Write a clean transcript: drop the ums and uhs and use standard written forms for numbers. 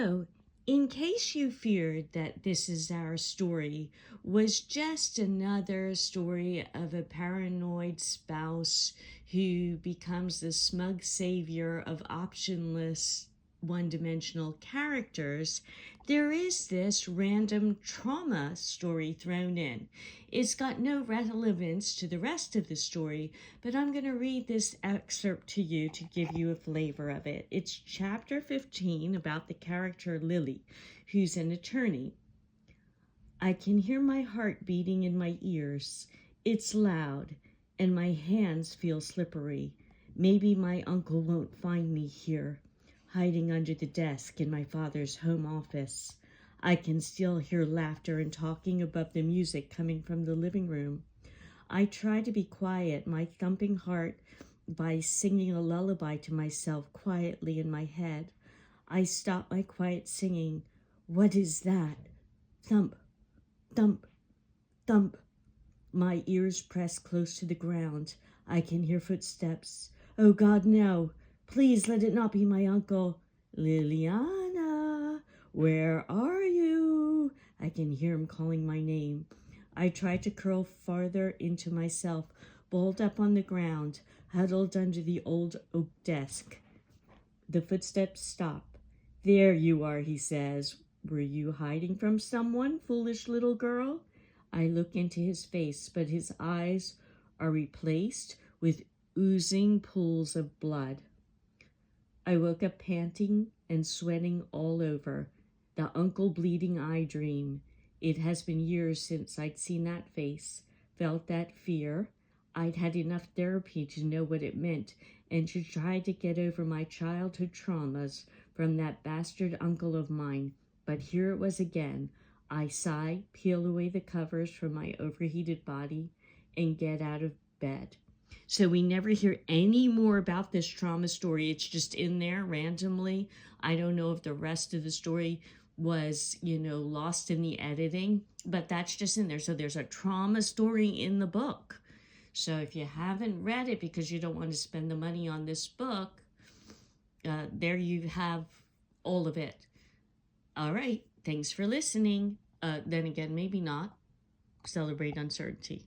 So, in case you feared that This Is Our Story was just another story of a paranoid spouse who becomes the smug savior of optionless one-dimensional characters, there is this random trauma story thrown in. It's got no relevance to the rest of the story, but I'm going to read this excerpt to you to give you a flavor of it. It's chapter 15 about the character Lily, who's an attorney. I can hear my heart beating in my ears. It's loud, and my hands feel slippery. Maybe my uncle won't find me here, hiding under the desk in my father's home office. I can still hear laughter and talking above the music coming from the living room. I try to be quiet, my thumping heart, by singing a lullaby to myself quietly in my head. I stop my quiet singing. What is that? Thump, thump, thump. My ears press close to the ground. I can hear footsteps. Oh God, no. Please let it not be my uncle. Liliana, where are you? I can hear him calling my name. I try to curl farther into myself, balled up on the ground, huddled under the old oak desk. The footsteps stop. There you are, he says. Were you hiding from someone, foolish little girl? I look into his face, but his eyes are replaced with oozing pools of blood. I woke up panting and sweating all over. The uncle bleeding eye dream. It has been years since I'd seen that face, felt that fear. I'd had enough therapy to know what it meant and to try to get over my childhood traumas from that bastard uncle of mine. But here it was again. I sigh, peel away the covers from my overheated body, and get out of bed. So we never hear any more about this trauma story. It's just in there randomly. I don't know if the rest of the story was, lost in the editing, but that's just in there. So there's a trauma story in the book. So if you haven't read it because you don't want to spend the money on this book, there you have all of it. All right. Thanks for listening. Then again, maybe not. Celebrate uncertainty.